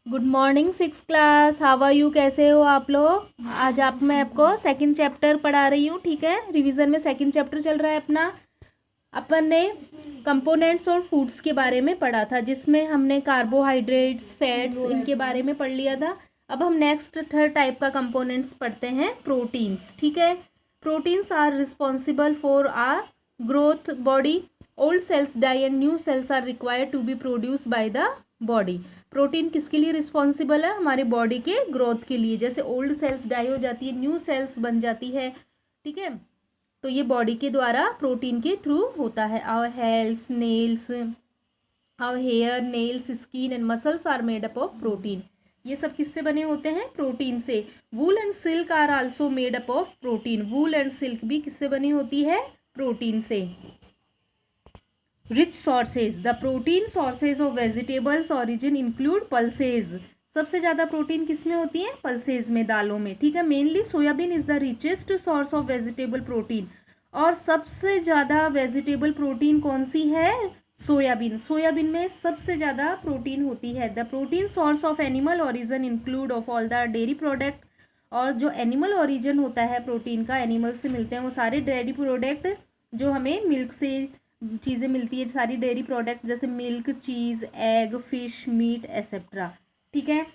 Good morning six class, how are you? कैसे हो आप लोग? आज मैं आपको सेकंड चैप्टर पढ़ा रही हूँ, ठीक है। रिवीजन में सेकंड चैप्टर चल रहा है अपना। अपन ने कंपोनेंट्स और फूड्स के बारे में पढ़ा था, जिसमें हमने कार्बोहाइड्रेट्स, फैट्स, इनके बारे में पढ़ लिया था। अब हम नेक्स्ट थर्ड टाइप का कंपोनेंट्स पढ़ते हैं, प्रोटीन्स, ठीक है। Proteins are responsible for our growth body. Old cells die and new cells are required to be produce by the body. Protein किसके लिए रिस्पॉन्सिबल है? हमारे बॉडी के ग्रोथ के लिए। जैसे ओल्ड सेल्स डाई हो जाती है, न्यू सेल्स बन जाती है, ठीक है। तो ये बॉडी के द्वारा प्रोटीन के थ्रू होता है। Our hells nails, our hair, nails, skin and muscles are made up of protein. ये सब किससे बने होते हैं? प्रोटीन से। Wool and silk are also made up of protein. Wool and silk भी किससे बनी होती है? प्रोटीन से। Rich sources, the protein sources of vegetables origin include pulses. सबसे ज़्यादा प्रोटीन किस में होती है? पल्सेज में, दालों में, ठीक है। Mainly soybean is the richest source of vegetable protein. और सबसे ज़्यादा वेजिटेबल प्रोटीन कौन सी है? सोयाबीन। सोयाबीन में सबसे ज़्यादा प्रोटीन होती है। The protein source of animal origin include of all the dairy product. और जो एनिमल ऑरिजिन होता है प्रोटीन का, एनिमल से मिलते हैं वो सारे डेयरी प्रोडक्ट, जो हमें मिल्क से चीज़ें मिलती है, सारी डेयरी प्रोडक्ट, जैसे milk, cheese, egg, fish, meat etcetera, ठीक है।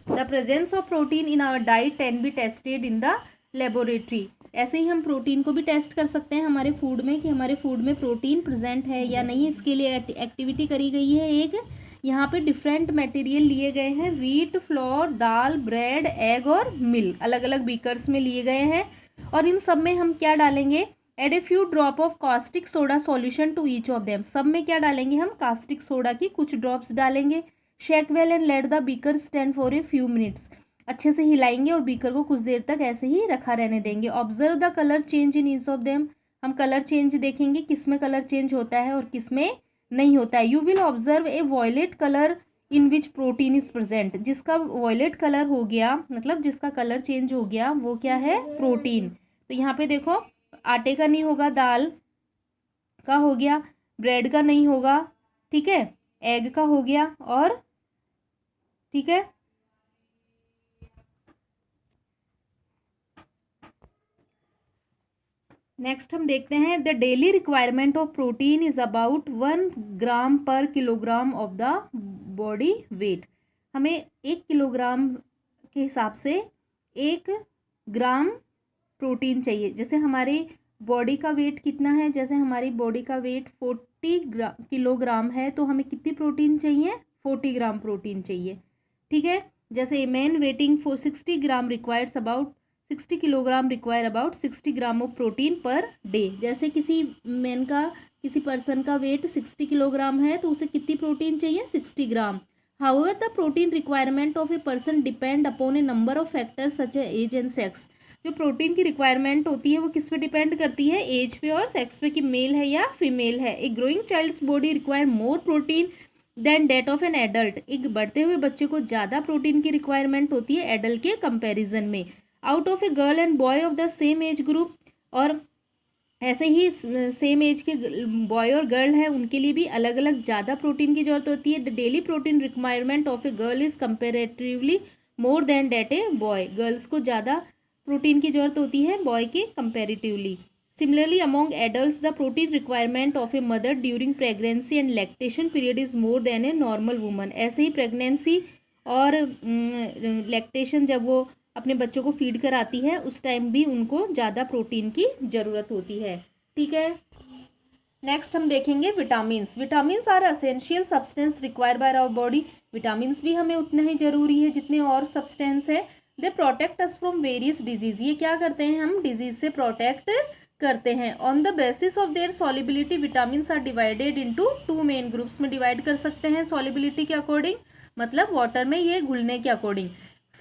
The presence of protein in our diet can be tested in the laboratory. ऐसे ही हम प्रोटीन को भी टेस्ट कर सकते हैं हमारे फूड में, कि हमारे फूड में प्रोटीन प्रेजेंट है या नहीं। इसके लिए एक्टिविटी करी गई है एक। यहाँ पे डिफरेंट मटेरियल लिए गए हैं, वीट, फ्लोर, दाल, ब्रेड, एग और मिल्क, अलग अलग बीकर्स में लिए गए हैं। और इन सब में हम क्या डालेंगे? Add a few drop of caustic soda solution to each of them. सब में क्या डालेंगे हम? कास्टिक सोडा की कुछ ड्रॉप्स डालेंगे। Shake well and let the beaker stand for a few minutes. अच्छे से हिलाएंगे और बीकर को कुछ देर तक ऐसे ही रखा रहने देंगे। Observe the colour change in each of them. हम कलर चेंज देखेंगे, किस में कलर चेंज होता है और किस में नहीं होता है। You will observe a violet colour in which protein is present. जिसका वॉयलेट कलर हो गया, मतलब जिसका कलर चेंज हो गया, वो क्या है? प्रोटीन। तो यहाँ पे देखो, आटे का नहीं होगा, दाल का हो गया, ब्रेड का नहीं होगा, ठीक है, एग का हो गया, और ठीक है। नेक्स्ट हम देखते हैं, the daily requirement of protein is about 1 ग्राम पर kilogram of the body weight. हमें 1 किलोग्राम के हिसाब से 1 ग्राम प्रोटीन चाहिए। जैसे हमारी बॉडी का वेट कितना है? जैसे हमारी बॉडी का वेट 40 किलोग्राम है, तो हमें कितनी प्रोटीन चाहिए? 40 ग्राम प्रोटीन चाहिए, ठीक है। जैसे a man waiting for 60 gram requires about 60 kilogram require about 60 gram of protein per day. जैसे किसी मैन का, किसी पर्सन का वेट 60 किलोग्राम है, तो उसे कितनी प्रोटीन चाहिए? 60 gram. However the protein requirement of a person depend upon a number of factors such age and sex. जो प्रोटीन की रिक्वायरमेंट होती है वो किस पे डिपेंड करती है? एज पे और सेक्स पे, कि मेल है या फीमेल है। A growing child's body require more protein than that of an adult. एक बढ़ते हुए बच्चे को ज़्यादा प्रोटीन की रिक्वायरमेंट होती है एडल्ट के कंपैरिजन में। Out of a girl and boy of the same age group, और ऐसे ही सेम एज के बॉय और गर्ल है, उनके लिए भी अलग अलग ज़्यादा प्रोटीन की जरूरत होती है। The daily protein requirement of a girl is comparatively more than that a boy. Girls को ज़्यादा प्रोटीन की जरूरत होती है बॉय के comparatively. Similarly among adults the protein requirement of a mother during pregnancy and lactation period is more than a normal woman. ऐसे ही pregnancy और लैक्टेशन, जब वो अपने बच्चों को फीड कराती है, उस टाइम भी उनको ज़्यादा प्रोटीन की ज़रूरत होती है, ठीक है। नेक्स्ट हम देखेंगे vitamins. Vitamins are essential substances required by our body. Vitamins भी हमें उतना ही ज़रूरी है जितने और सब्सटेंस है। They protect us from various disease. ये क्या करते हैं? हम डिजीज से प्रोटेक्ट करते हैं। On the basis of their solubility vitamins are divided into 2 main groups में डिवाइड कर सकते हैं सॉलिबिलिटी के अकॉर्डिंग, मतलब वाटर में ये घुलने के अकॉर्डिंग।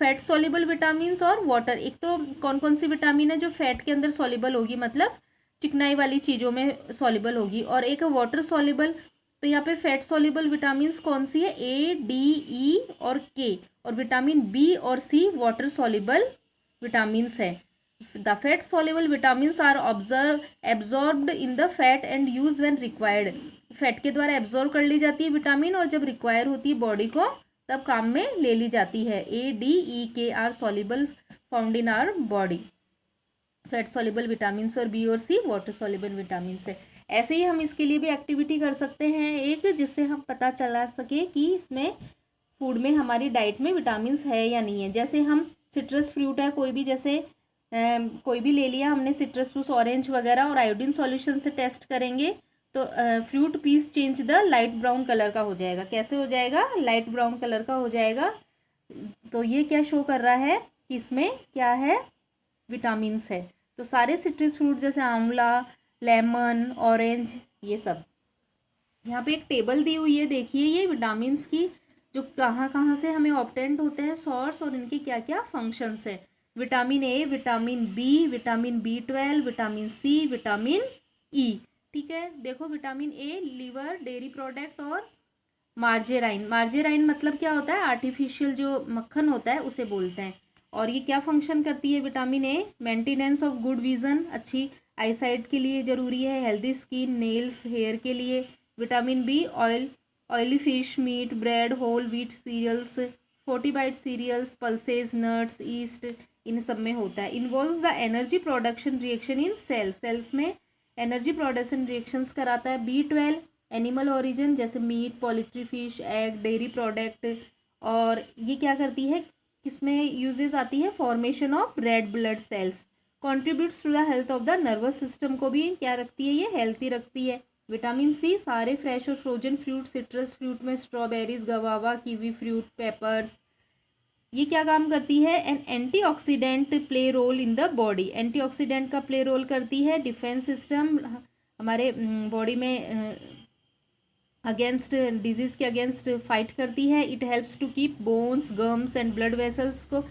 फैट सॉल्युबल विटामिन्स और वाटर। एक तो कौन कौन सी विटामिन है जो फैट के अंदर सॉल्युबल होगी, मतलब चिकनाई वाली चीज़ों में सॉल्युबल होगी, और एक वाटर सॉल्युबल। तो यहाँ पे फैट सॉल्युबल विटामिन्स कौन सी है? ए, डी, ई और के। और विटामिन बी और सी वाटर सॉल्युबल विटामिन्स है। The fat soluble vitamins are absorbed in the fat and use when required. Fat के द्वारा एब्जॉर्ब कर ली जाती है विटामिन, और जब रिक्वायर होती है बॉडी को तब काम में ले ली जाती है। A, D, E, K are soluble found in our body. Fat soluble vitamin और B और C वाटर सॉल्युबल विटामिन है। ऐसे ही हम इसके लिए भी एक्टिविटी कर सकते हैं एक, जिससे हम पता चला सके कि इसमें फूड में हमारी डाइट में विटामिन है या नहीं है। जैसे हम सिट्रस फ्रूट है कोई भी, जैसे कोई भी ले लिया हमने सिट्रस फ्रूट ऑरेंज वगैरह, और आयोडीन सॉल्यूशन से टेस्ट करेंगे तो fruit piece change the light brown colour का हो जाएगा। कैसे हो जाएगा? लाइट ब्राउन कलर का हो जाएगा। तो ये क्या शो कर रहा है कि इसमें क्या है? विटामिन है। तो सारे सिट्रस फ्रूट जैसे आंवला, लेमन, ऑरेंज, ये सब। यहाँ पे एक टेबल दी हुई है, देखिए ये विटामिन की जो कहाँ कहाँ से हमें ऑब्टेंट होते हैं सोर्स, और इनके क्या क्या फंक्शंस है। Vitamin A, vitamin B, vitamin B12, vitamin C, vitamin E. ठीक है, देखो vitamin A liver, dairy product और मार्जेराइन। मार्जेराइन मतलब क्या होता है? आर्टिफिशियल जो मक्खन होता है उसे बोलते हैं। और ये क्या फंक्शन करती है? Vitamin A maintenance of good vision, अच्छी आईसाइट के लिए ज़रूरी है। हेल्दी स्किन, नेल्स, हेयर के लिए। Vitamin B oily fish, meat, bread, whole wheat cereals, fortified cereals, pulses, nuts, yeast, इन सब में होता है। Involves the energy production reaction in cells, cells में एनर्जी प्रोडक्शन रिएक्शंस कराता है। B12 एनिमल ओरिजिन, जैसे meat, poultry, fish, egg, dairy product. और ये क्या करती है, किसमें यूजेस आती है? Formation of red blood cells. Contributes to the health of the nervous system को भी क्या रखती है? ये हेल्थी रखती है। विटामिन सी सारे फ्रेश और फ्रोजन फ्रूट, सिट्रस फ्रूट में strawberries, guava, kiwi fruit, peppers. ये क्या काम करती है? An antioxidant play role in the body. Antioxidant का प्ले रोल करती है। डिफेंस सिस्टम हमारे बॉडी में अगेंस्ट डिजीज़ के अगेंस्ट फाइट करती है। It helps to keep bones, gums and blood vessels को,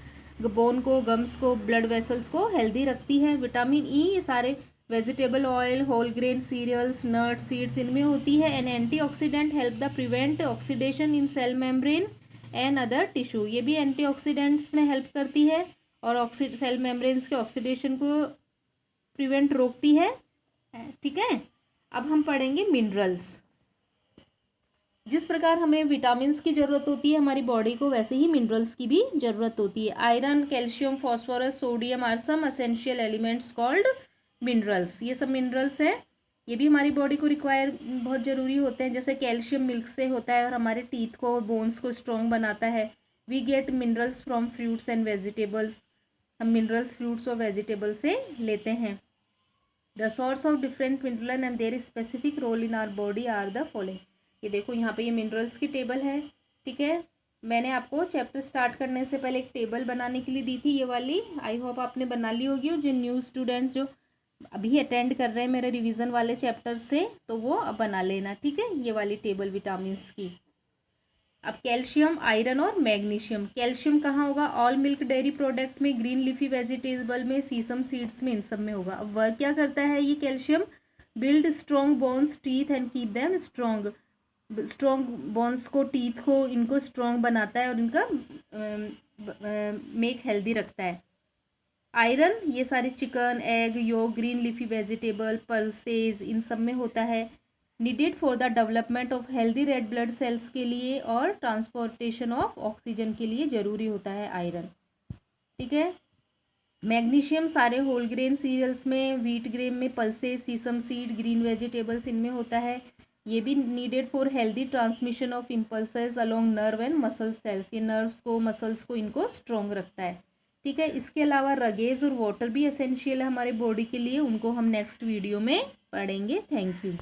बोन को, गम्स को, ब्लड वेसल्स को हेल्दी रखती है। विटामिन ई ये सारे vegetable oil, whole grain cereals, nuts, seeds, इनमें होती है। An antioxidant help the prevent oxidation in cell membrane and other tissue. ये भी एंटीऑक्सीडेंट्स में हेल्प करती है और सेल मेम्ब्रेन्स के ऑक्सीडेशन को प्रिवेंट रोकती है। ठीक है, अब हम पढ़ेंगे मिनरल्स। जिस प्रकार हमें विटामिन्स की ज़रूरत होती है हमारी बॉडी को, वैसे ही मिनरल्स की भी ज़रूरत होती है। Iron, calcium, phosphorus, sodium are some essential elements called minerals. ये सब मिनरल्स हैं, ये भी हमारी बॉडी को रिक्वायर बहुत ज़रूरी होते हैं। जैसे कैल्शियम मिल्क से होता है और हमारे टीथ को और बोन्स को स्ट्रॉन्ग बनाता है। We get minerals from fruits and vegetables. हम मिनरल्स फ्रूट्स और वेजिटेबल से लेते हैं। The source of different mineral and their specific role in our body are the following. ये देखो यहाँ पे ये मिनरल्स की टेबल है। ठीक है, मैंने आपको चैप्टर स्टार्ट करने से पहले एक टेबल बनाने के लिए दी थी, ये वाली। आई होप आपने बना ली होगी। और जिन न्यू स्टूडेंट जो अभी अटेंड कर रहे हैं मेरे रिवीजन वाले चैप्टर से, तो वो अब बना लेना। ठीक है, ये वाली टेबल विटामिन्स की। अब कैल्शियम, आयरन और मैग्नीशियम। कैल्शियम कहाँ होगा? ऑल मिल्क डेयरी प्रोडक्ट में, ग्रीन लीफी वेजिटेबल में, सीसम सीड्स में, इन सब में होगा। अब वर्क क्या करता है ये calcium? Build strong bones, teeth and keep them strong. Strong bones को, टीथ को, इनको स्ट्रॉन्ग बनाता है और इनका मेक हेल्दी रखता है। आयरन ये सारे चिकन, एग, योग, ग्रीन लीफी वेजिटेबल, पल्सेस, इन सब में होता है। Needed for the development of healthy red blood sales के लिए और ट्रांसपोर्टेशन ऑफ ऑक्सीजन के लिए ज़रूरी होता है आयरन। ठीक है, मैग्नीशियम सारे होल ग्रेन सीरियल्स में, व्हीट ग्रेन में, पल्सेस, सीसम सीड, ग्रीन वेजिटेबल्स, इनमें होता है। ये भी needed for healthy transmission of impulses along nerve and muscle cells. ये नर्व्स को, मसल्स को, इनको स्ट्रॉन्ग रखता है। ठीक है, इसके अलावा रगेज और वाटर भी एसेंशियल है हमारे बॉडी के लिए, उनको हम नेक्स्ट वीडियो में पढ़ेंगे। Thank you.